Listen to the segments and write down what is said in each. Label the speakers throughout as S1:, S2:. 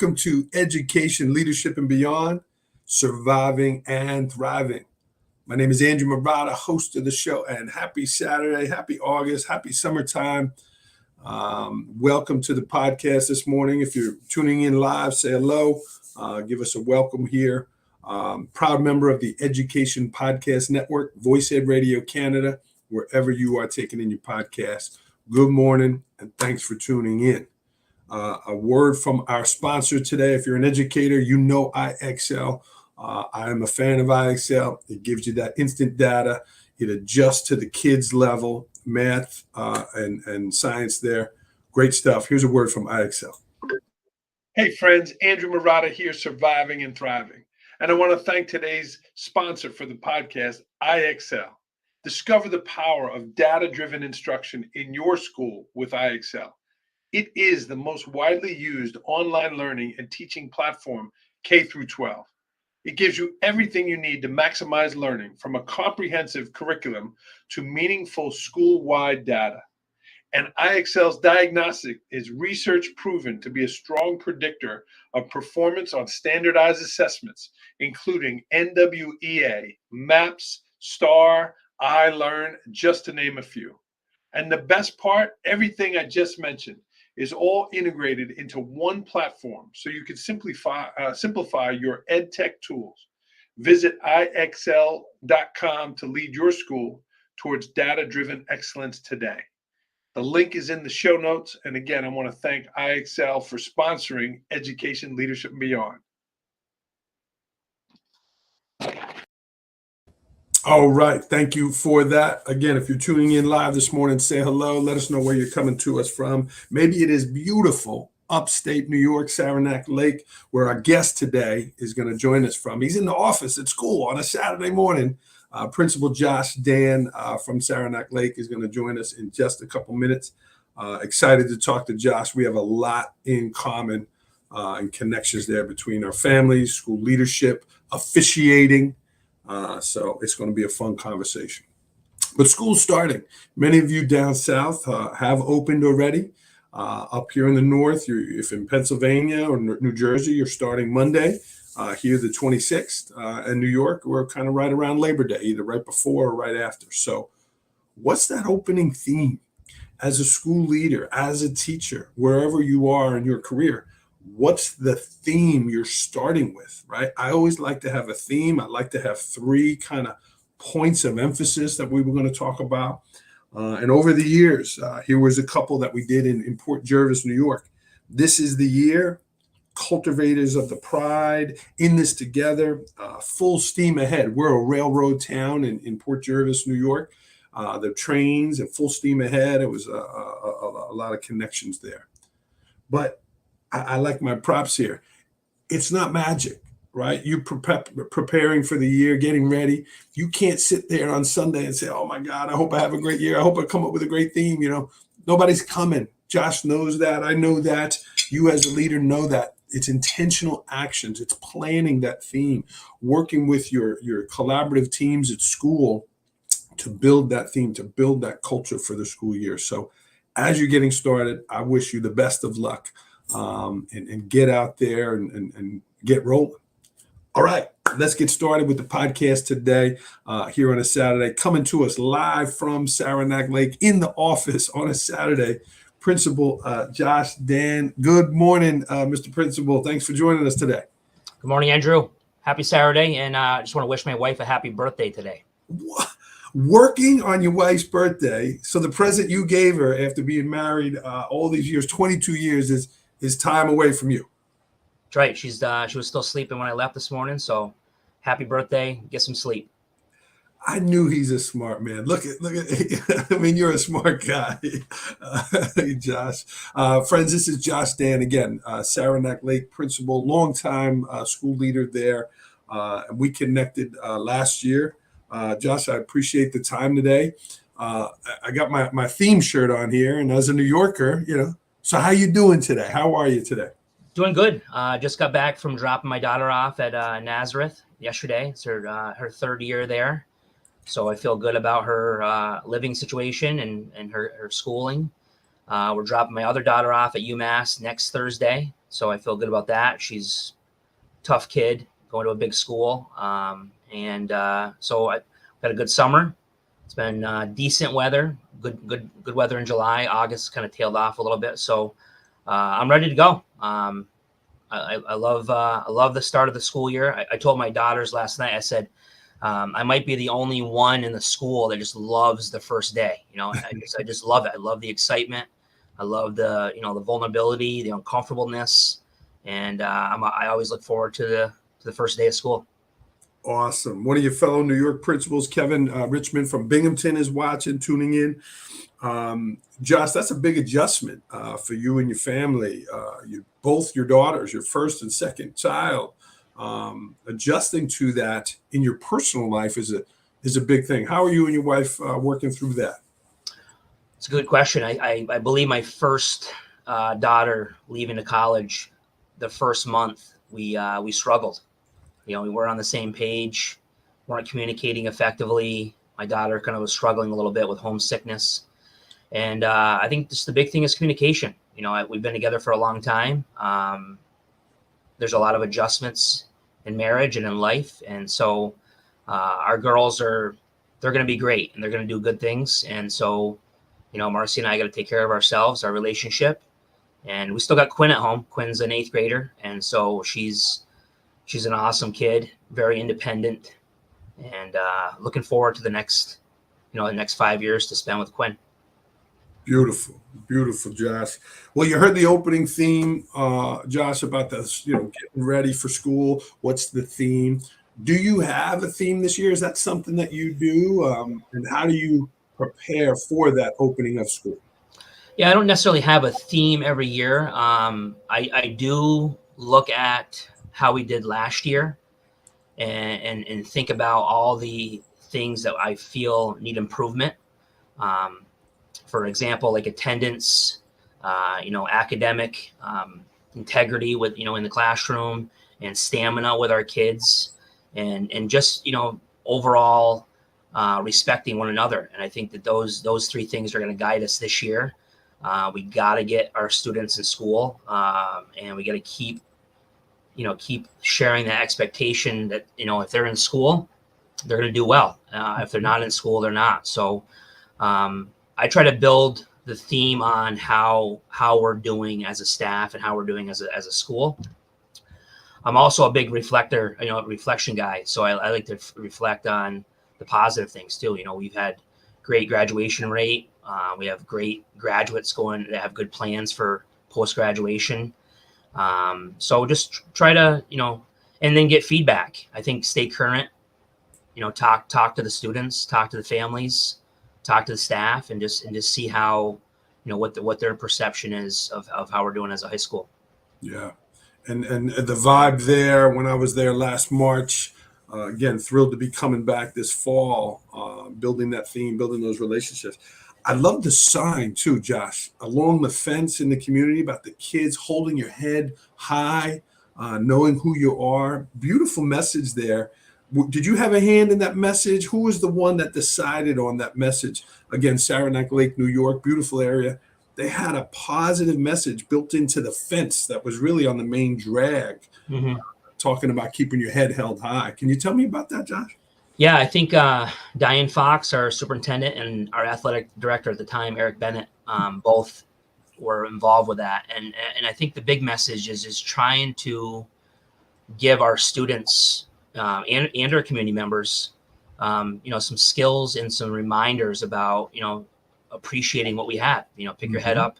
S1: Welcome to Education, Leadership, and Beyond, Surviving and Thriving. My name is Andrew Murata, host of the show, and happy Saturday, happy August, happy summertime. Welcome to the podcast this morning. If you're tuning in live, say hello. Give us a welcome here. Proud member of the Education Podcast Network, Voice Ed Radio Canada, wherever you are taking in your podcast. Good morning, and thanks for tuning in. A word from our sponsor today. If you're an educator, you know IXL. I am a fan of IXL. It gives you that instant data. It adjusts to the kids' level, math and science there. Great stuff. Here's a word from IXL. Hey, friends. Andrew Murata here, Surviving and Thriving. And I want to thank today's sponsor for the podcast, IXL. Discover the power of data-driven instruction in your school with IXL. It is the most widely used online learning and teaching platform K through 12. It gives you everything you need to maximize learning, from a comprehensive curriculum to meaningful school-wide data. And IXL's diagnostic is research proven to be a strong predictor of performance on standardized assessments, including NWEA, MAPS, STAR, iLearn, just to name a few. And the best part, everything I just mentioned is all integrated into one platform, so you can simplify your ed tech tools. Visit IXL.com to lead your school towards data-driven excellence today. The link is in the show notes. And again, I want to thank IXL for sponsoring Education, Leadership, and Beyond. All right. Thank you for that. Again, if you're tuning in live this morning, say hello. Let us know where you're coming to us from. Maybe it is beautiful upstate New York, Saranac Lake, where our guest today is going to join us from. He's in the office at school on a Saturday morning. Principal Josh Dann from Saranac Lake is going to join us in just a couple minutes. Excited to talk to Josh. We have a lot in common and connections there between our families, school leadership, officiating. So it's going to be a fun conversation. But school's starting. Many of you down south have opened already. Up here in the north, if in Pennsylvania or New Jersey, you're starting Monday. Here, the 26th. In New York, we're kind of right around Labor Day, either right before or right after. So what's that opening theme? As a school leader, as a teacher, wherever you are in your career, what's the theme you're starting with, right? I always like to have a theme. I like to have three kind of points of emphasis that we were going to talk about. And over the years, here was a couple that we did in Port Jervis, New York. This is the year. Cultivators of the pride, in this together, full steam ahead. We're a railroad town in Port Jervis, New York. The trains and full steam ahead. It was a lot of connections there. But I like my props here. It's not magic, right? You're preparing for the year, getting ready. You can't sit there on Sunday and say, oh my God, I hope I have a great year. I hope I come up with a great theme. You know, nobody's coming. Josh knows that. I know that. You as a leader know that. It's intentional actions. It's planning that theme, working with your collaborative teams at school to build that theme, to build that culture for the school year. So as you're getting started, I wish you the best of luck and get out there and get rolling. All right, let's get started with the podcast today here on a Saturday. Coming to us live from Saranac Lake in the office on a Saturday. Principal Josh Dann. Good morning, Mr. Principal. Thanks for joining us today.
S2: Good morning, Andrew. Happy Saturday, and I just want to wish my wife a happy birthday today.
S1: Working on your wife's birthday, so the present you gave her after being married all these years, 22 years, is time away from you.
S2: That's right. She was still sleeping when I left this morning, so happy birthday. Get some sleep.
S1: I knew he's a smart man. Look at. I mean, you're a smart guy, Josh. Friends, this is Josh Dann again, Saranac Lake principal, longtime school leader there. We connected last year. Josh, I appreciate the time today. I got my theme shirt on here, and as a New Yorker, you know. So how you doing today? How are you today?
S2: Doing good. Just got back from dropping my daughter off at Nazareth yesterday. It's her third year there. So I feel good about her living situation and her schooling. We're dropping my other daughter off at UMass next Thursday. So I feel good about that. She's a tough kid going to a big school. So I had a good summer. It's been decent weather, good weather in July. August kind of tailed off a little bit. So I'm ready to go. I love the start of the school year. I told my daughters last night, I said, I might be the only one in the school that just loves the first day. I just love it. I love the excitement. I love the vulnerability, the uncomfortableness, and I always look forward to the first day of school.
S1: Awesome. One of your fellow New York principals, Kevin Richmond from Binghamton, is watching, tuning in. Josh, that's a big adjustment for you and your family. Both your daughters, your first and second child, adjusting to that in your personal life is a big thing. How are you and your wife working through that?
S2: It's a good question. I believe my first daughter leaving to college, the first month we struggled. We weren't on the same page, weren't communicating effectively. My daughter kind of was struggling a little bit with homesickness. And I think just the big thing is communication. We've been together for a long time. There's a lot of adjustments in marriage and in life. And so our girls they're going to be great and they're going to do good things. And so, Marcy and I got to take care of ourselves, our relationship. And we still got Quinn at home. Quinn's an 8th grader. And so she's an awesome kid, very independent, and looking forward to the next 5 years to spend with Quinn.
S1: Beautiful, beautiful, Josh. Well, you heard the opening theme, Josh, about this, getting ready for school. What's the theme? Do you have a theme this year? Is that something that you do? And how do you prepare for that opening of school?
S2: Yeah, I don't necessarily have a theme every year. I do look at how we did last year and think about all the things that I feel need improvement. For example, like attendance, academic integrity with, in the classroom, and stamina with our kids, and just, overall respecting one another. And I think that those 3 things are going to guide us this year. We got to get our students in school, and we got to keep sharing that expectation that, if they're in school, they're going to do well. If they're not in school, they're not. So I try to build the theme on how we're doing as a staff and how we're doing as a school. I'm also a big reflection guy. So I like to reflect on the positive things too. We've had great graduation rate. We have great graduates that have good plans for post-graduation. So just try to, and then get feedback. I think stay current, talk to the students, talk to the families, talk to the staff, and just see how, what their perception is of how we're doing as a high school.
S1: Yeah. And the vibe there when I was there last March, again, thrilled to be coming back this fall, building that theme, building those relationships. I love the sign too, Josh, along the fence in the community about the kids holding your head high, knowing who you are. Beautiful message there. Did you have a hand in that message? Who was the one that decided on that message? Again, Saranac Lake, New York, beautiful area. They had a positive message built into the fence that was really on the main drag, talking about keeping your head held high. Can you tell me about that, Josh?
S2: Yeah, I think Diane Fox, our superintendent, and our athletic director at the time, Eric Bennett, both were involved with that. And I think the big message is trying to give our students and our community members, some skills and some reminders about, appreciating what we have. Pick your head up,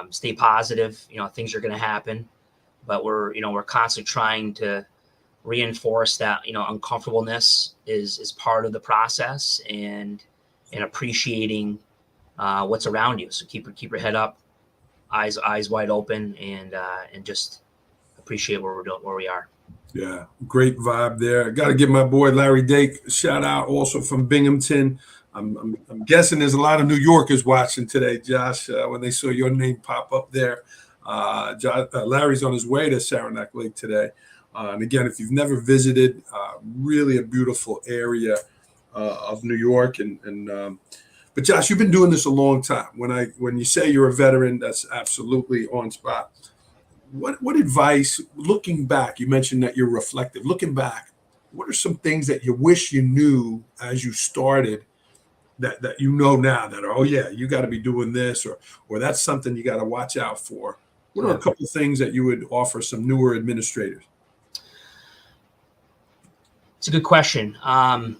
S2: stay positive. Things are going to happen, but we're constantly trying to reinforce that uncomfortableness is part of the process, and appreciating what's around you. So keep your head up, eyes wide open, and just appreciate where we are.
S1: Yeah, great vibe there. Got to give my boy Larry Dake a shout out, also from Binghamton. I'm guessing there's a lot of New Yorkers watching today, Josh, when they saw your name pop up there. Larry's on his way to Saranac Lake today. And again, if you've never visited, really a beautiful area of New York. But Josh, you've been doing this a long time. When you say you're a veteran, that's absolutely on spot. what advice, looking back, you mentioned that you're reflective. Looking back, what are some things that you wish you knew as you started that you know now that are, oh yeah, you got to be doing this, or that's something you got to watch out for? What are a
S2: Yeah.
S1: couple of things that you would offer some newer administrators?
S2: It's a good question. I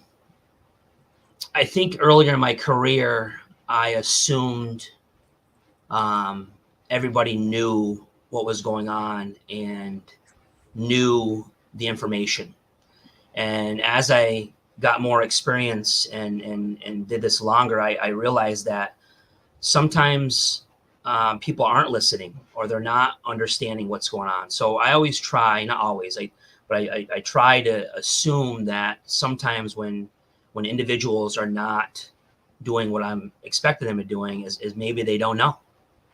S2: think earlier in my career, I assumed um, everybody knew what was going on and knew the information. And as I got more experience and did this longer, I realized that sometimes people aren't listening or they're not understanding what's going on. So I always try, not always, I try to assume that sometimes when individuals are not doing what I'm expecting them to doing is maybe they don't know.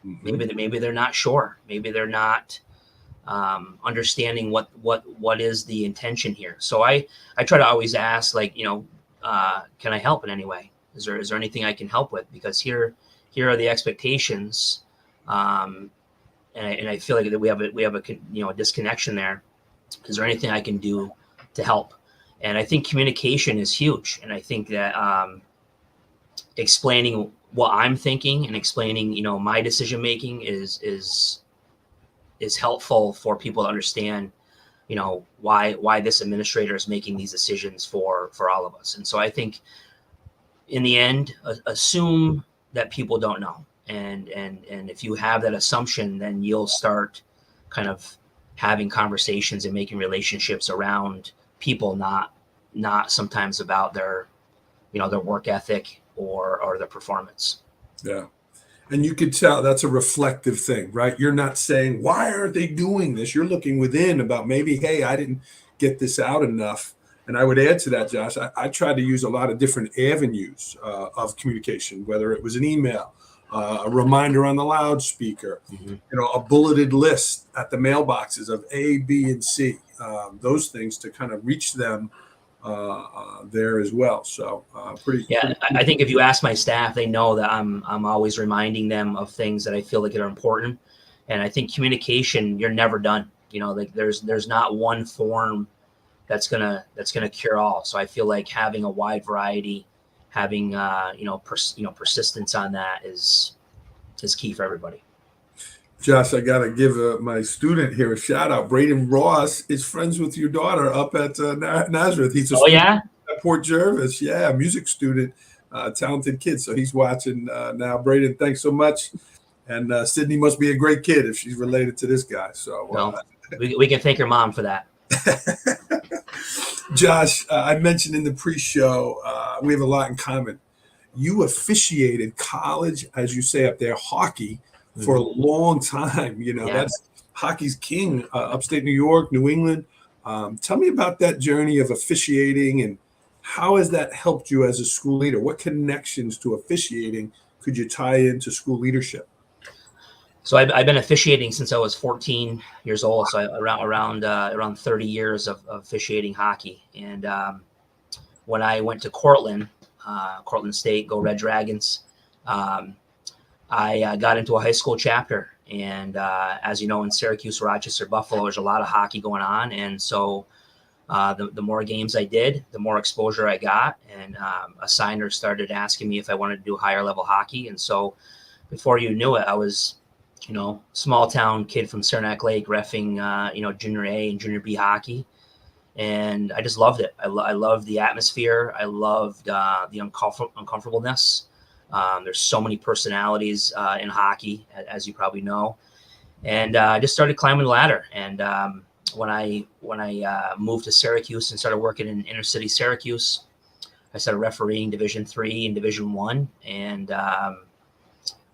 S1: Mm-hmm.
S2: Maybe they're not sure. Maybe they're not understanding what is the intention here. So I try to always ask, like, can I help in any way? Is there anything I can help with? Because here are the expectations, and I feel like that we have a disconnection there. Is there anything I can do to help? And I think communication is huge. And I think that explaining what I'm thinking and explaining my decision making is helpful for people to understand why this administrator is making these decisions for all of us. And so I think in the end, assume that people don't know, and if you have that assumption, then you'll start kind of having conversations and making relationships around people, not sometimes about their their work ethic or their performance.
S1: Yeah. And you could tell that's a reflective thing, right? You're not saying, why aren't they doing this? You're looking within about maybe, hey, I didn't get this out enough. And I would add to that, Josh, I tried to use a lot of different avenues of communication, whether it was an email, a reminder on the loudspeaker, a bulleted list at the mailboxes of A, B, and C, those things to kind of reach them there as well. So pretty.
S2: I think if you ask my staff, they know that I'm always reminding them of things that I feel like are important. And I think communication, you're never done. Like there's not one form that's gonna cure all. So I feel like having a wide variety, having persistence on that is key for everybody.
S1: Josh, I got to give my student here a shout out. Braden Ross is friends with your daughter up at Nazareth. He's a student at Port Jervis. Yeah, music student, talented kid. So he's watching now. Braden, thanks so much. And Sydney must be a great kid if she's related to this guy. So
S2: we can thank her mom for that.
S1: Josh, I mentioned in the pre-show, we have a lot in common. You officiated college, as you say up there, hockey, for a long time. That's hockey's king, upstate New York, New England. Tell me about that journey of officiating, and how has that helped you as a school leader? What connections to officiating could you tie into school leadership?
S2: So I've been officiating since I was 14 years old. So around 30 years of officiating hockey. And when I went to Cortland State, go Red Dragons, I got into a high school chapter. And as you know, in Syracuse, Rochester, Buffalo, there's a lot of hockey going on. And so the more games I did, the more exposure I got. And a signer started asking me if I wanted to do higher level hockey. And so before you knew it, I was small town kid from Saranac Lake, reffing, junior A and junior B hockey. And I just loved it. I loved the atmosphere. I loved the uncomfortableness. There's so many personalities in hockey, as you probably know. And I just started climbing the ladder. And when I moved to Syracuse and started working in inner city Syracuse, I started refereeing Division III and Division I, and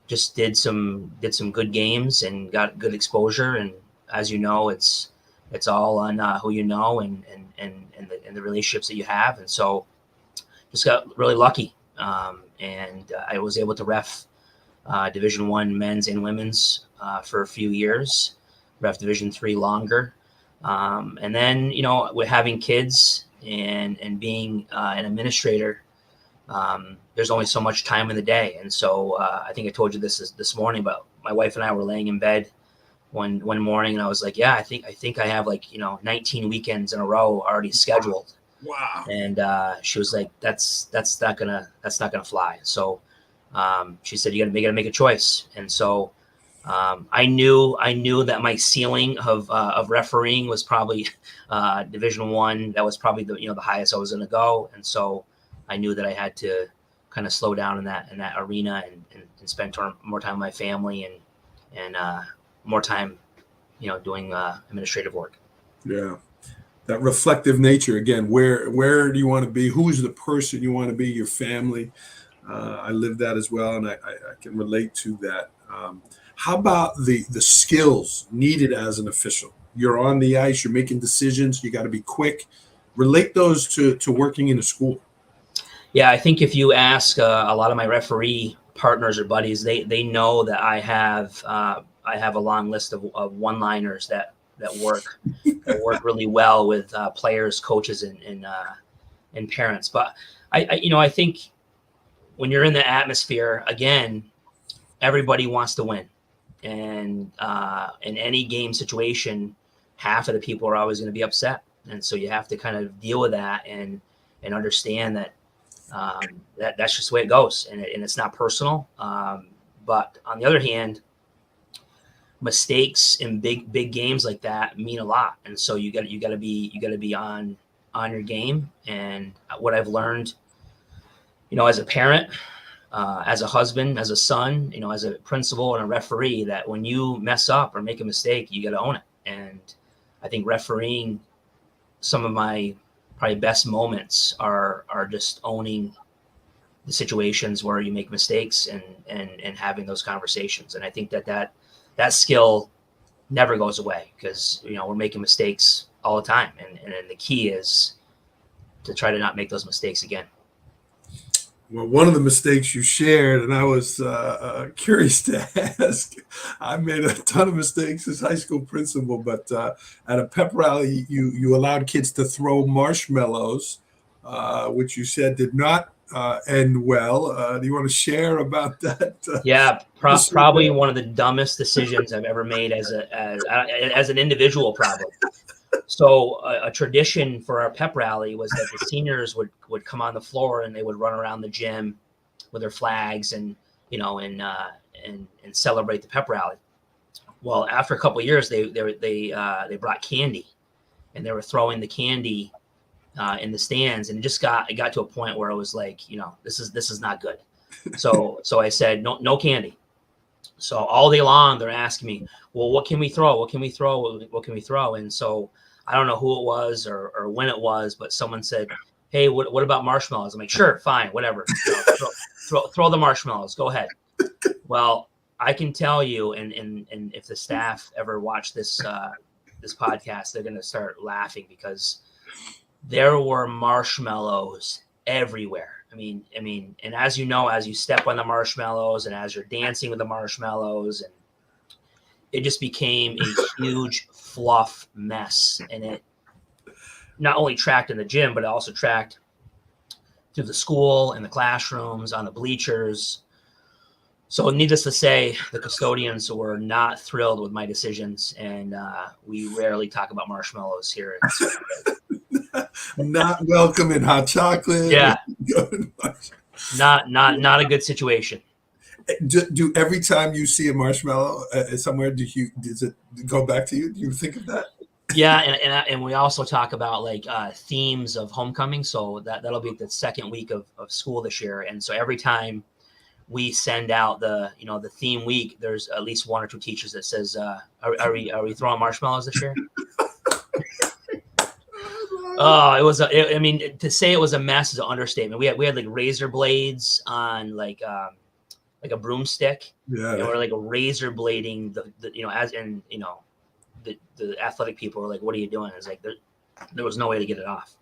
S2: just did some good games and got good exposure. And as you know, it's all on who you know and the relationships that you have. And so just got really lucky. And I was able to ref Division I men's and women's for a few years, ref Division III longer. And then, with having kids and being an administrator, there's only so much time in the day. And so I think I told you this morning, but my wife and I were laying in bed one morning, and I was like, yeah, I think I have like 19 weekends in a row already scheduled.
S1: Wow.
S2: And she was like, that's not gonna fly. So she said, you gotta make a choice. And so I knew that my ceiling of refereeing was probably Division I. That was probably the highest I was going to go, and so I knew that I had to kind of slow down in that arena and spend more time with my family and more time, doing administrative work.
S1: Yeah. That reflective nature again. Where do you want to be? Who's the person you want to be? Your family. I live that as well, and I can relate to that. How about the skills needed as an official? You're on the ice. You're making decisions. You got to be quick. Relate those to working in a school.
S2: Yeah, I think if you ask a lot of my referee partners or buddies, they know that I have a long list of one-liners that work really well with players, coaches, and parents. But I think when you're in the atmosphere, again, everybody wants to win, and in any game situation, half of the people are always going to be upset, and so you have to kind of deal with that and understand that that's just the way it goes, and it's not personal. But on the other hand, mistakes in big games like that mean a lot, and so you got to be on your game. And what I've learned, as a parent, as a husband, as a son, as a principal and a referee, that when you mess up or make a mistake, you got to own it. And I think refereeing, some of my probably best moments are just owning the situations where you make mistakes and having those conversations. And I think that skill never goes away, because we're making mistakes all the time, and the key is to try to not make those mistakes again.
S1: Well, one of the mistakes you shared, and I was curious to ask, I made a ton of mistakes as high school principal, but at a pep rally, you allowed kids to throw marshmallows, which you said did not end well. Do you want to share about that?
S2: Yeah, probably one of the dumbest decisions I've ever made as an individual, probably. So a tradition for our pep rally was that the seniors would come on the floor and they would run around the gym with their flags and celebrate the pep rally. Well, after a couple of years, they brought candy, and they were throwing the candy in the stands, and it got to a point where it was like, this is not good. So I said no candy. So all day long they're asking me, well, what can we throw? What can we throw? What can we throw? And so I don't know who it was or when it was, but someone said, hey, what about marshmallows? I'm like, sure, fine, whatever. Throw the marshmallows. Go ahead. Well, I can tell you, and if the staff ever watch this podcast, they're going to start laughing, because there were marshmallows everywhere. I mean, and as you step on the marshmallows and as you're dancing with the marshmallows, and it just became a huge fluff mess. And it not only tracked in the gym, but it also tracked through the school and the classrooms, on the bleachers. So needless to say, the custodians were not thrilled with my decisions, and we rarely talk about marshmallows here.
S1: Not welcome in hot chocolate.
S2: Yeah. Not a good situation.
S1: Do every time you see a marshmallow somewhere, does it go back to you? Do you think of that?
S2: Yeah, and we also talk about like themes of homecoming. So that'll be the second week of school this year, and so every time we send out the theme week, there's at least one or two teachers that says, "Are we throwing marshmallows this year?" Oh, it was. To say it was a mess is an understatement. We had like razor blades on like a broomstick.
S1: Yeah.
S2: And we're like razor blading the athletic people were like, "What are you doing?" It's like there was no way to get it off.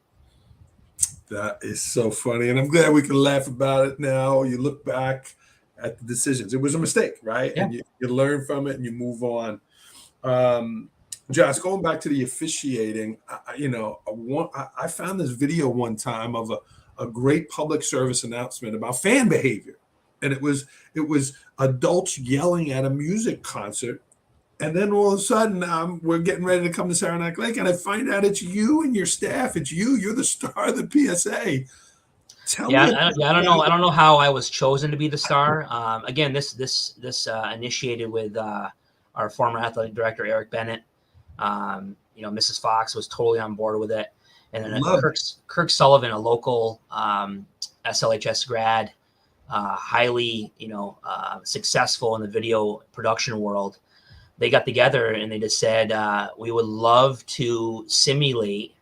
S1: That is so funny, and I'm glad we can laugh about it now. You look back at the decisions; it was a mistake, right?
S2: Yeah.
S1: And you learn from it and you move on. Josh, going back to the officiating, I found this video one time of a great public service announcement about fan behavior, and it was adults yelling at a music concert And then all of a sudden, we're getting ready to come to Saranac Lake, and I find out it's you and your staff. It's you. You're the star of the PSA. Tell
S2: Yeah,
S1: me about
S2: I don't know. I
S1: that.
S2: don't know how I was chosen to be the star. Again, this initiated with our former athletic director Eric Bennett. Mrs. Fox was totally on board with it, and then
S1: Love it.
S2: Kirk Sullivan, a local SLHS grad, highly successful in the video production world. They got together and they just said, we would love to simulate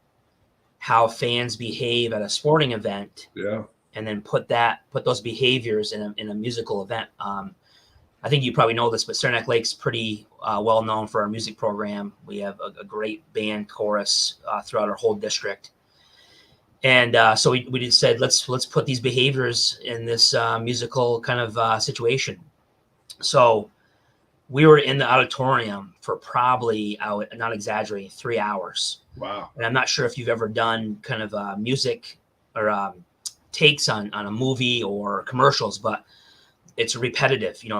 S2: how fans behave at a sporting event,
S1: Yeah.
S2: and then put those behaviors in a musical event. I think you probably know this, but Saranac Lake's pretty well known for our music program. We have a great band chorus throughout our whole district. And so we just said, let's put these behaviors in this musical kind of situation. So we were in the auditorium for probably, not exaggerating, 3 hours.
S1: Wow.
S2: And I'm not sure if you've ever done kind of music or takes on a movie or commercials, but it's repetitive. You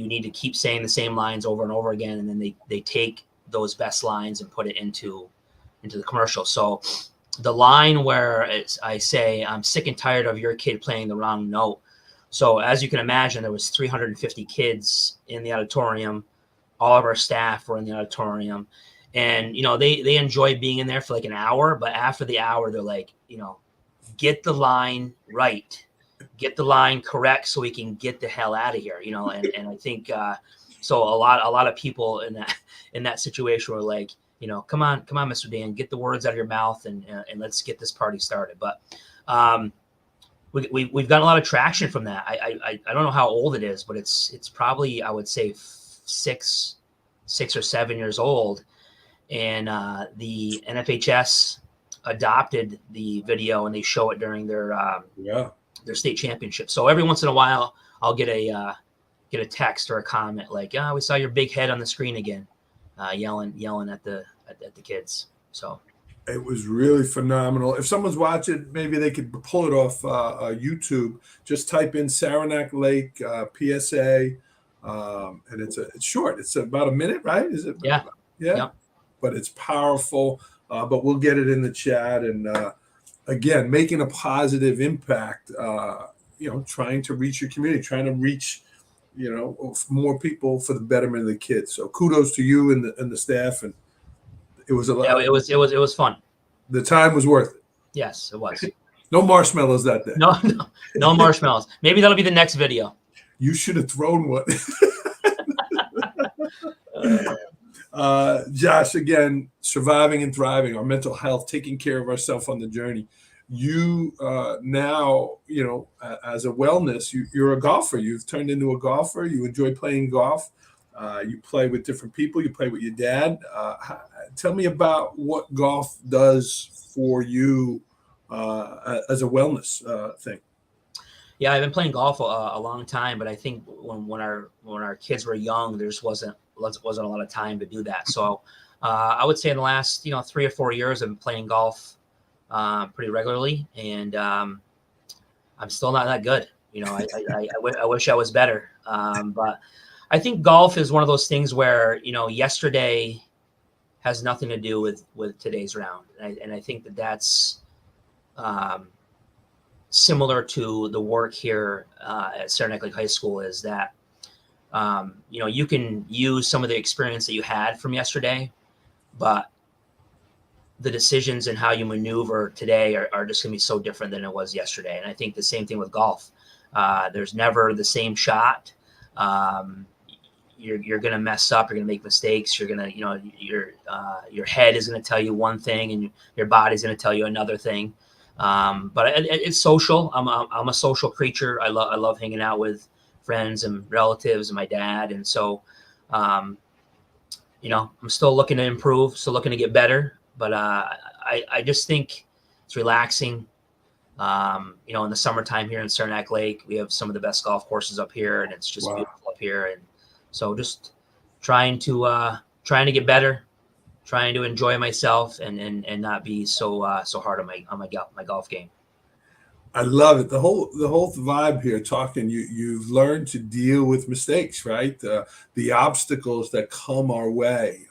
S2: need to keep saying the same lines over and over again, and then they take those best lines and put it into the commercial. So the line where I say, I'm sick and tired of your kid playing the wrong note. So as you can imagine, there was 350 kids in the auditorium. All of our staff were in the auditorium, and they enjoy being in there for like an hour. But after the hour, they're like, get the line right, get the line correct, so we can get the hell out of here. And I think so. A lot of people in that situation were like, come on, Mr. Dan, get the words out of your mouth and let's get this party started. But we've gotten a lot of traction from that. I don't know how old it is, but it's probably, I would say, 6 or 7 years old. And the NFHS adopted the video, and they show it during their state championship. So every once in a while, I'll get a text or a comment like, we saw your big head on the screen again, yelling at the kids. So
S1: it was really phenomenal. If someone's watching, maybe they could pull it off YouTube. Just type in Saranac Lake PSA, and it's short. It's about a minute, right? Is it?
S2: Yeah.
S1: Yeah.
S2: Yep.
S1: But it's powerful. But we'll get it in the chat. And again, making a positive impact. Trying to reach your community, trying to reach more people for the betterment of the kids. So kudos to you and the staff. And it was a lot.
S2: Yeah, it was fun.
S1: The time was worth it.
S2: Yes, it was.
S1: No marshmallows that day.
S2: No marshmallows. Maybe that'll be the next video.
S1: You should have thrown one. Josh, again, surviving and thriving, our mental health, taking care of ourselves on the journey. You now, as a wellness, you're a golfer. You've turned into a golfer. You enjoy playing golf. You play with different people. You play with your dad. Tell me about what golf does for you as a wellness thing.
S2: Yeah, I've been playing golf a long time, but I think when our kids were young, there just wasn't a lot of time to do that. So I would say in the last 3 or 4 years, I've been playing golf pretty regularly, and I'm still not that good. I wish I was better, but I think golf is one of those things where yesterday has nothing to do with today's round, and I think that's similar to the work here at Saranac Lake High School. Is that you can use some of the experience that you had from yesterday, but the decisions and how you maneuver today are just going to be so different than it was yesterday. And I think the same thing with golf. There's never the same shot. You're going to mess up. You're going to make mistakes. You're going to, your head is going to tell you one thing and your body's going to tell you another thing. But it's social. I'm a social creature. I love hanging out with friends and relatives and my dad. And so, I'm still looking to improve, still looking to get better. But I just think it's relaxing. In the summertime here in Saranac Lake, we have some of the best golf courses up here, and it's just beautiful up here. And so just trying to get better, trying to enjoy myself and not be so hard on my golf game.
S1: I love it. The whole vibe here talking, you've learned to deal with mistakes, right? The obstacles that come our way.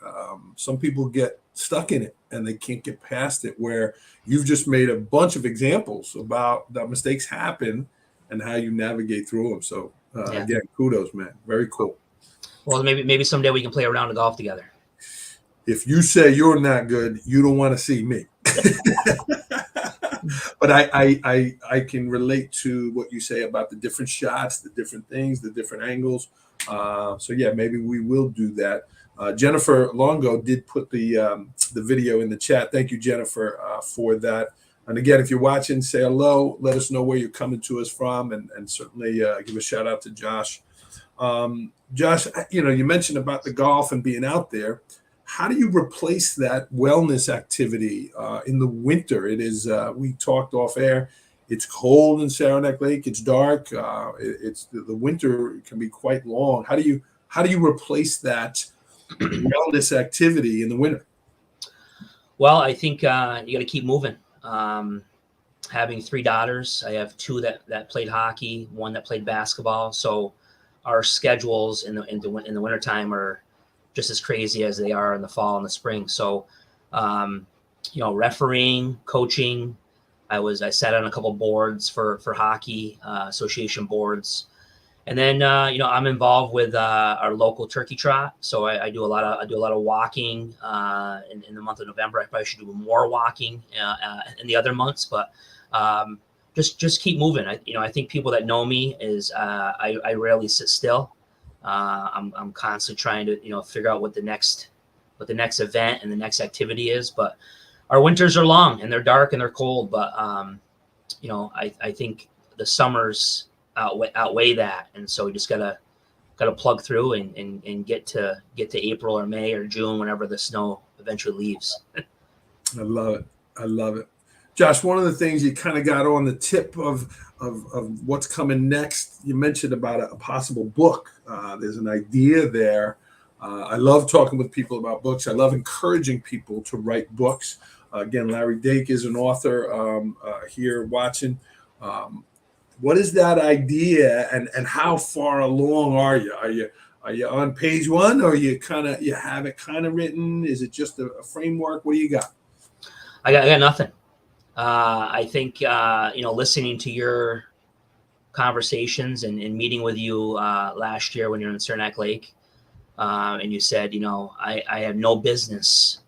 S1: Some people get stuck in it and they can't get past it, where you've just made a bunch of examples about that mistakes happen and how you navigate through them. So
S2: Yeah.
S1: again, kudos, man. Very cool.
S2: Well, maybe someday we can play a round of golf together.
S1: If you say you're not good, you don't want to see me. But I can relate to what you say about the different shots, the different things, the different angles. So yeah, maybe we will do that. Jennifer Longo did put the video in the chat. Thank you, Jennifer, for that. And again, if you're watching, say hello. Let us know where you're coming to us from, and certainly give a shout out to Josh. Josh, you mentioned about the golf and being out there. How do you replace that wellness activity in the winter? It is, we talked off air, it's cold in Saranac Lake, it's dark, it's the winter can be quite long. How do you replace that wellness activity in the winter?
S2: Well, I think you got to keep moving. Having three daughters, I have two that played hockey, one that played basketball. So our schedules in the wintertime are just as crazy as they are in the fall and the spring. So, refereeing, coaching. I sat on a couple boards for hockey association boards, and then I'm involved with our local turkey trot. So I do a lot of walking in the month of November. I probably should do more walking in the other months, but just keep moving. I think people that know me is I rarely sit still. I'm constantly trying to figure out what the next event and the next activity is. But our winters are long and they're dark and they're cold. But I think the summers outweigh that, and so we just gotta plug through and get to April or May or June whenever the snow eventually leaves.
S1: I love it. I love it. Josh, one of the things you kind of got on the tip of what's coming next, you mentioned about a possible book. There's an idea there. I love talking with people about books. I love encouraging people to write books. Again, Larry Dake is an author here watching. What is that idea, and how far along are you? Are you on page one, or you have it kind of written? Is it just a framework? What do you got?
S2: I got nothing. I think listening to your conversations and meeting with you last year when you're in Saranac Lake, and you said, I have no business,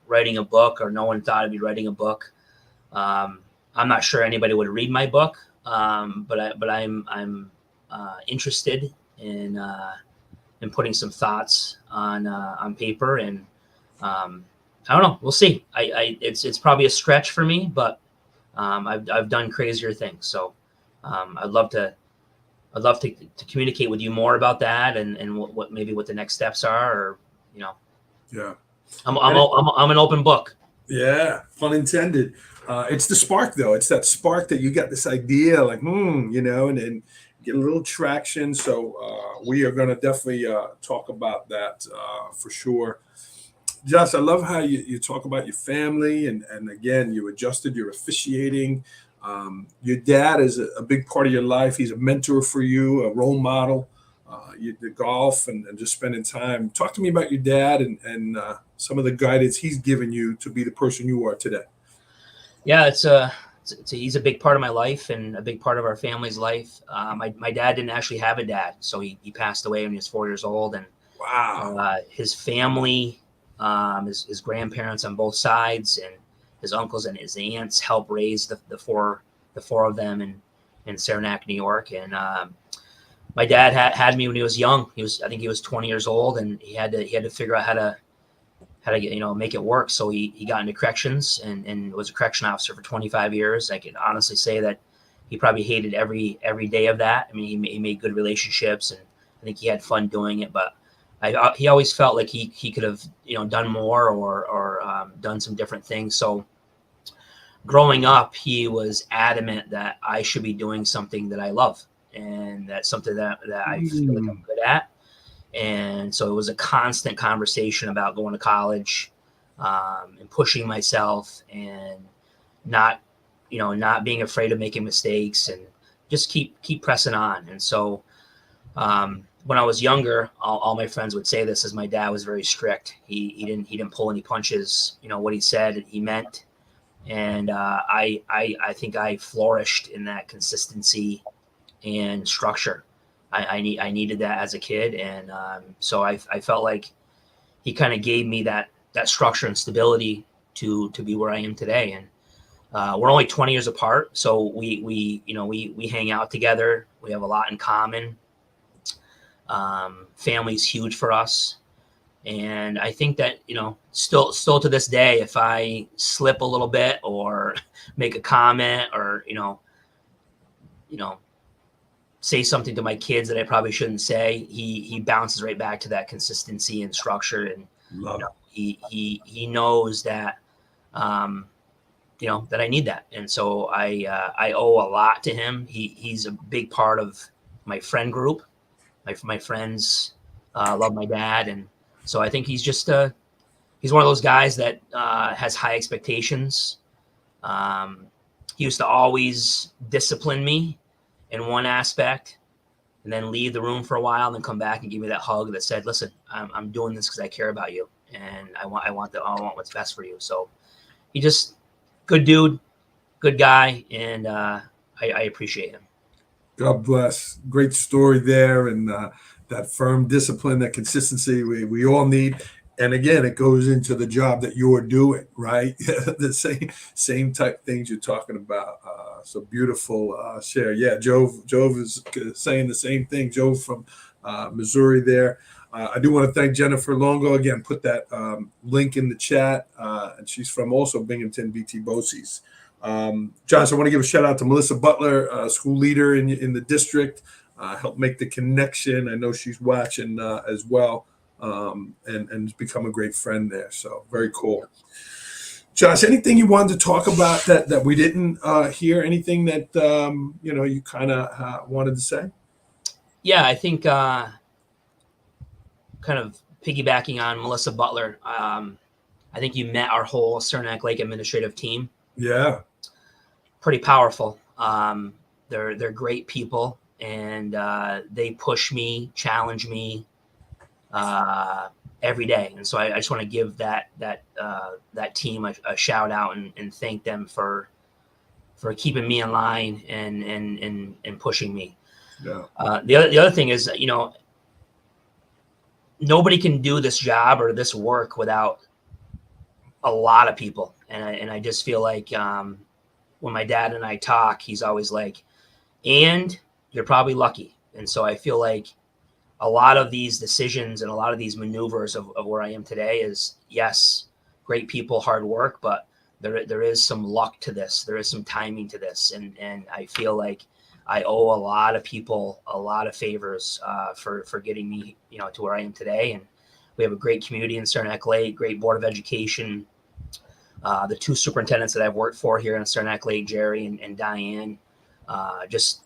S2: writing a book, or no one thought I'd be writing a book. I'm not sure anybody would read my book, but I'm interested in putting some thoughts on paper, and I don't know. We'll see. It's probably a stretch for me, but I've done crazier things. So I'd love to communicate with you more about that, and what the next steps are, or
S1: Yeah.
S2: I'm an open book.
S1: Yeah, pun intended. It's the spark, though. It's that spark that you got this idea, like, and then get a little traction. So we are going to definitely talk about that for sure. Josh, I love how you talk about your family, and again, you adjusted your officiating. Your dad is a big part of your life. He's a mentor for you, a role model. The golf and just spending time. Talk to me about your dad and some of the guidance he's given you to be the person you are today.
S2: Yeah, he's a big part of my life and a big part of our family's life. My dad didn't actually have a dad, so he passed away when he was 4 years old, and
S1: wow,
S2: his family. His grandparents on both sides, and his uncles and his aunts helped raise the four of them in Saranac, New York. And my dad had me when he was young. I think he was 20 years old, and he had to figure out how to get, make it work. So he got into corrections and was a correction officer for 25 years. I can honestly say that he probably hated every day of that. I mean, he made good relationships, and I think he had fun doing it, but he always felt like he could have done more, or done some different things. So growing up, he was adamant that I should be doing something that I love, and that's something that I feel like I'm good at. And so it was a constant conversation about going to college, and pushing myself, and not not being afraid of making mistakes and just keep pressing on. And so when I was younger, all my friends would say this, as my dad was very strict. He didn't pull any punches. What he said, he meant. And I think I flourished in that consistency and structure. I needed that as a kid, and so I felt like he kind of gave me that structure and stability to be where I am today. And we're only 20 years apart, so we hang out together. We have a lot in common. Family's huge for us, and I think that still to this day, if I slip a little bit or make a comment or say something to my kids that I probably shouldn't say, he bounces right back to that consistency and structure, and he knows that that I need that, and so I owe a lot to him. He's a big part of my friend group. My friends love my dad, and so I think he's just he's one of those guys that has high expectations. He used to always discipline me in one aspect and then leave the room for a while and then come back and give me that hug that said, listen, I'm doing this because I care about you, and I want what's best for you. So he just good dude, good guy, and I appreciate him.
S1: God bless. Great story there, and that firm discipline, that consistency we all need. And again, it goes into the job that you're doing, right? The same type things you're talking about. So beautiful share. Yeah, Jove is saying the same thing. Jove from Missouri there. I do want to thank Jennifer Longo again. Put that link in the chat, and she's from also Binghamton, BT Bosse's. Josh, I want to give a shout out to Melissa Butler, school leader in the district. Helped make the connection. I know she's watching as well, and has become a great friend there. So very cool. Josh, anything you wanted to talk about that we didn't hear? Anything that you kind of wanted to say?
S2: Yeah, I think kind of piggybacking on Melissa Butler. I think you met our whole Saranac Lake administrative team.
S1: Yeah.
S2: Pretty powerful. They're great people, and they push me, challenge me every day. And so I just want to give that team a shout out and thank them for keeping me in line and pushing me.
S1: Yeah.
S2: The other thing is, nobody can do this job or this work without a lot of people, and I just feel like when my dad and I talk, he's always like, and you're probably lucky. And so I feel like a lot of these decisions and a lot of these maneuvers of where I am today is, yes, great people, hard work, but there is some luck to this. There is some timing to this. And I feel like I owe a lot of people a lot of favors for getting me, to where I am today. And we have a great community in Saranac Lake, great Board of Education. The two superintendents that I've worked for here in Saranac Lake, Jerry and Diane, just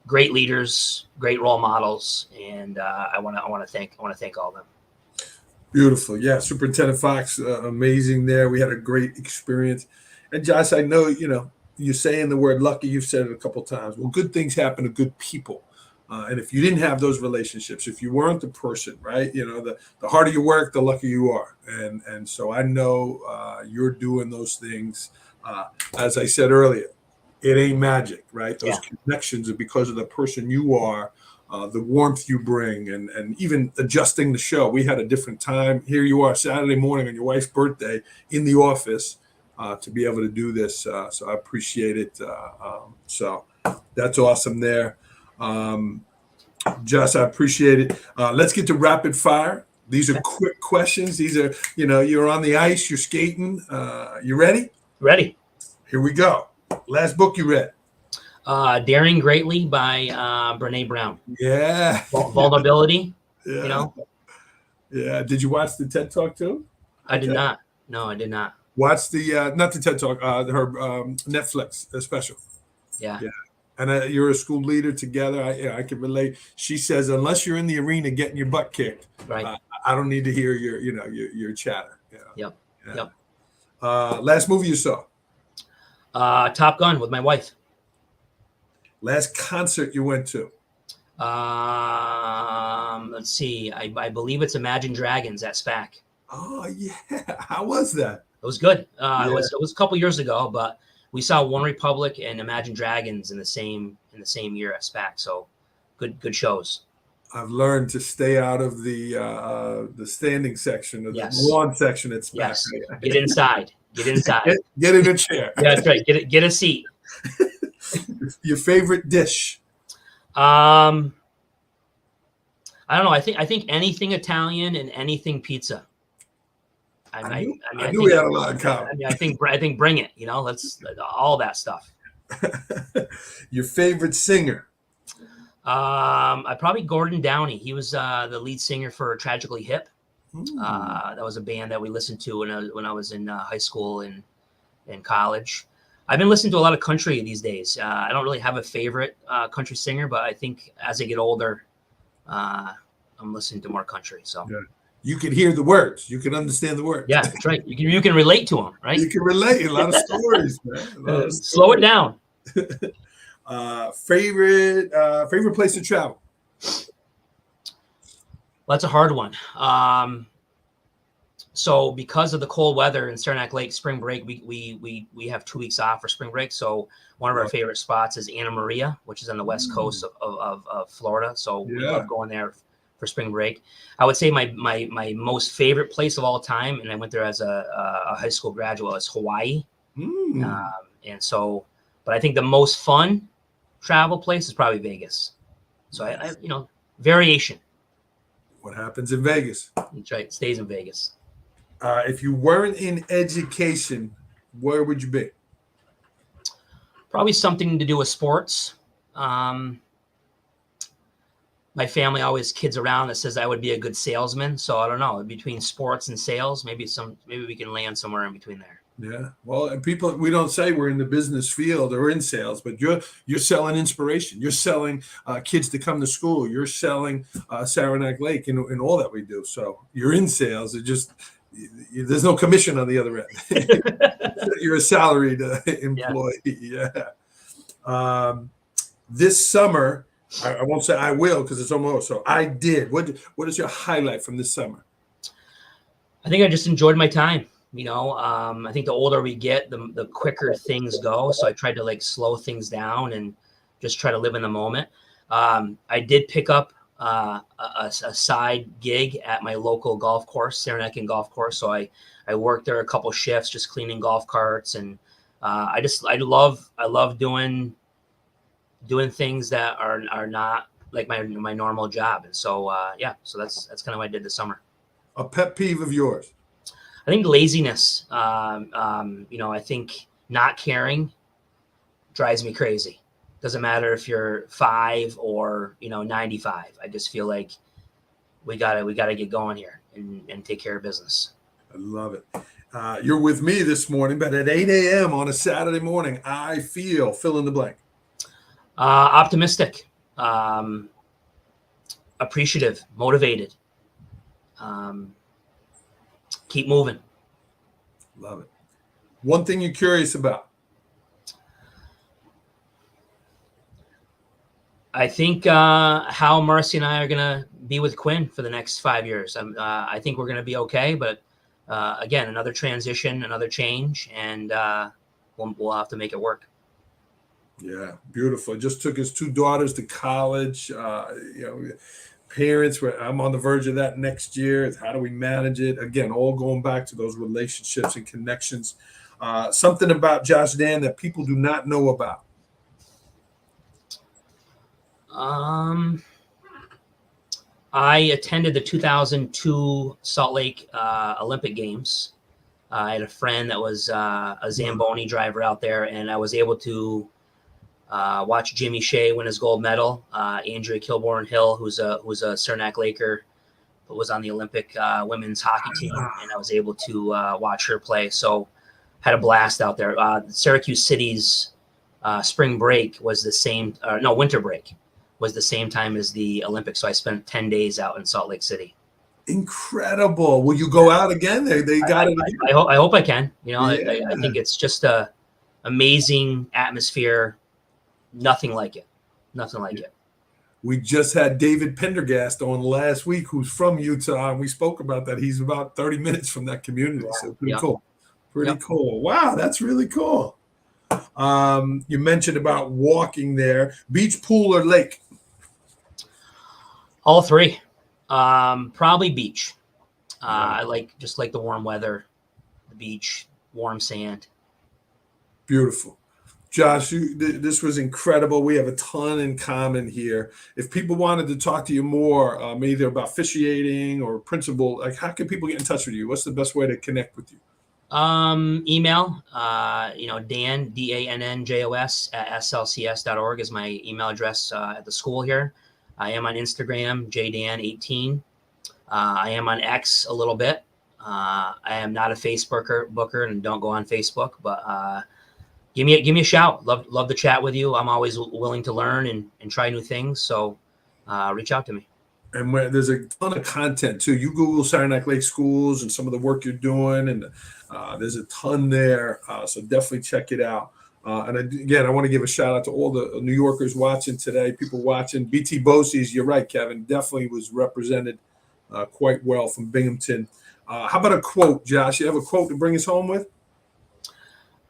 S2: great leaders, great role models, and I want to thank all of them.
S1: Beautiful, yeah. Superintendent Fox, amazing there. We had a great experience. And Josh, I know you're saying the word lucky. You've said it a couple times. Well, good things happen to good people. And if you didn't have those relationships, if you weren't the person, right, the harder you work, the luckier you are. And so I know you're doing those things. As I said earlier, it ain't magic, right? Those connections are because of the person you are, the warmth you bring, and even adjusting the show. We had a different time. Here you are Saturday morning on your wife's birthday in the office to be able to do this. So I appreciate it. So that's awesome there. Josh, I appreciate it. Let's get to rapid fire. These are quick questions. These are, you're on the ice, you're skating. You ready?
S2: Ready.
S1: Here we go. Last book you read?
S2: Daring Greatly by Brene Brown.
S1: Yeah.
S2: Vulnerability.
S1: Yeah. Yeah. Did you watch the TED Talk too?
S2: I did not. No, I did not.
S1: Watch the not the TED Talk, her Netflix special.
S2: Yeah.
S1: And you're a school leader together. I can relate. She says, unless you're in the arena getting your butt kicked,
S2: right?
S1: I don't need to hear your chatter.
S2: Yep.
S1: Last movie you saw?
S2: Top Gun with my wife.
S1: Last concert you went to?
S2: Let's see. I believe it's Imagine Dragons at SPAC.
S1: Oh yeah, how was that?
S2: It was good.
S1: Yeah.
S2: It was a couple years ago, but we saw One Republic and Imagine Dragons in the same year at SPAC. So good shows.
S1: I've learned to stay out of the standing section or the lawn section at SPAC.
S2: Yes. Get inside. Get inside.
S1: Get in a chair.
S2: Yeah, that's right. Get a seat.
S1: Your favorite dish?
S2: I don't know. I think anything Italian and anything pizza.
S1: I knew we had a lot in common.
S2: I think bring it. Let's all that stuff.
S1: Your favorite singer?
S2: I probably Gordon Downey. He was the lead singer for Tragically Hip. That was a band that we listened to when I was in high school and college. I've been listening to a lot of country these days. I don't really have a favorite country singer, but I think as I get older, I'm listening to more country. So
S1: you can hear the words, you can understand the words.
S2: Yeah, that's right. You can relate to them, right?
S1: You can relate a lot of stories, man.
S2: Slow it down.
S1: Favorite place to travel?
S2: That's a hard one. So because of the cold weather in Saranac Lake, spring break, we have 2 weeks off for spring break. So one of our favorite spots is Anna Maria, which is on the west coast of Florida. So we love going there for spring break. I would say my most favorite place of all time, and I went there as a high school graduate, was Hawaii. And so, but I think the most fun travel place is probably Vegas. So I variation.
S1: What happens in Vegas?
S2: That's right. It stays in Vegas.
S1: If you weren't in education, where would you be?
S2: Probably something to do with sports. My family always kids around that says I would be a good salesman. So I don't know, between sports and sales, maybe we can land somewhere in between there.
S1: Yeah. Well, and people, we don't say we're in the business field or in sales, but you're selling inspiration. You're selling kids to come to school. You're selling Saranac Lake and all that we do. So you're in sales. It just, there's no commission on the other end. You're a salaried employee. Yeah. This summer, I won't say I will because it's almost so. I did. What is your highlight from this summer?
S2: I think I just enjoyed my time. I think the older we get, the quicker things go. So I tried to slow things down and just try to live in the moment. I did pick up a side gig at my local golf course, Saranac Golf Course. So I worked there a couple shifts, just cleaning golf carts, and I love doing things that are not like my normal job. And so so that's kind of what I did this summer.
S1: A pet peeve of yours?
S2: I think laziness. I think not caring drives me crazy. Doesn't matter if you're 5 or 95. I just feel like we gotta get going here and take care of business.
S1: I love it. You're with me this morning, but at 8 a.m. on a Saturday morning, I feel fill in the blank.
S2: Optimistic, appreciative, motivated. Keep moving.
S1: Love it. One thing you're curious about?
S2: I think how Marcy and I are going to be with Quinn for the next 5 years. I think we're going to be okay, but again, another transition, another change, and we'll have to make it work.
S1: Yeah, beautiful. Just took his 2 daughters to college. Parents, I'm on the verge of that next year. How do we manage it? Again, all going back to those relationships and connections. Something about Josh Dann that people do not know about.
S2: I attended the 2002 Salt Lake Olympic Games. I had a friend that was a Zamboni driver out there, and I was able to watch Jimmy Shea win his gold medal. Andrea Kilborn Hill, who's a Saranac Laker, but was on the Olympic women's hockey team, and I was able to watch her play. So had a blast out there. Syracuse City's spring break was the same. Winter break was the same time as the Olympics. So I spent 10 days out in Salt Lake City.
S1: Incredible. Will you go out again? They got it.
S2: I hope I can. I think it's just amazing atmosphere. Nothing like it. Nothing like it.
S1: We just had David Pendergast on last week, who's from Utah, and we spoke about that. He's about 30 minutes from that community. So pretty cool. Pretty cool. Wow, that's really cool. You mentioned about walking there. Beach, pool, or lake?
S2: All three. Probably beach. I like the warm weather, the beach, warm sand.
S1: Beautiful. Josh, this was incredible. We have a ton in common here. If people wanted to talk to you more, either about officiating or principal, like how can people get in touch with you? What's the best way to connect with you?
S2: Email, Dan, DANNJOS @slcs.org is my email address at the school here. I am on Instagram, JDan18. I am on X a little bit. I am not a Facebooker and don't go on Facebook, but give me a shout. Love to chat with you. I'm always willing to learn and try new things. So reach out to me.
S1: And there's a ton of content too. You Google Saranac Lake Schools and some of the work you're doing, and there's a ton there. So definitely check it out. And again, I want to give a shout out to all the New Yorkers watching today, people watching. BT Bosse's, you're right, Kevin, definitely was represented quite well from Binghamton. How about a quote, Josh? You have a quote to bring us home with?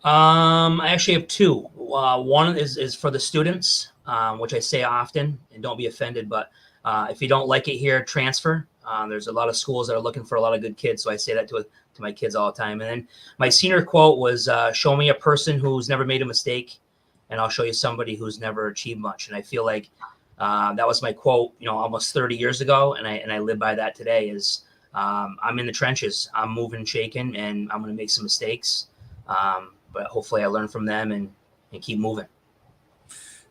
S2: I actually have two. One is for the students, which I say often, and don't be offended, but if you don't like it here, transfer. There's a lot of schools that are looking for a lot of good kids, so I say that to my kids all the time. And then my senior quote was, show me a person who's never made a mistake, and I'll show you somebody who's never achieved much. And I feel like that was my quote, almost 30 years ago, and I live by that today. Is I'm in the trenches, I'm moving, shaking, and I'm going to make some mistakes, but hopefully I learn from them and keep moving.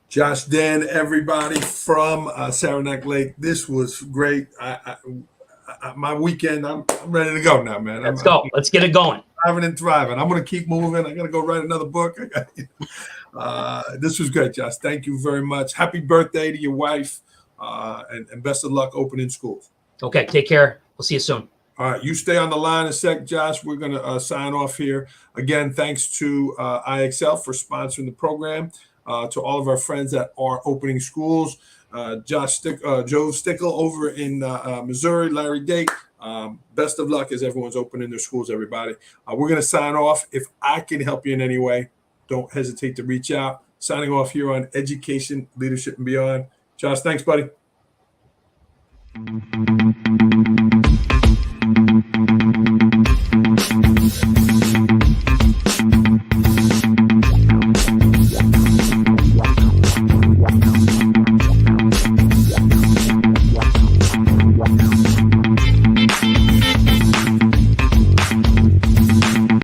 S1: Josh Dann, everybody from Saranac Lake. This was great. My weekend, I'm ready to go now, man.
S2: Let's go. Let's get it going.
S1: Thriving and thriving. I'm going to keep moving. I got to go write another book. This was great, Josh. Thank you very much. Happy birthday to your wife, and best of luck opening schools.
S2: Okay, take care. We'll see you soon.
S1: All right, you stay on the line a sec, Josh. We're going to sign off here. Again, thanks to IXL for sponsoring the program. To all of our friends that are opening schools, Joe Stickle over in Missouri, Larry Dake. Best of luck as everyone's opening their schools, everybody. We're going to sign off. If I can help you in any way, don't hesitate to reach out. Signing off here on Education, Leadership, and Beyond. Josh, thanks, buddy.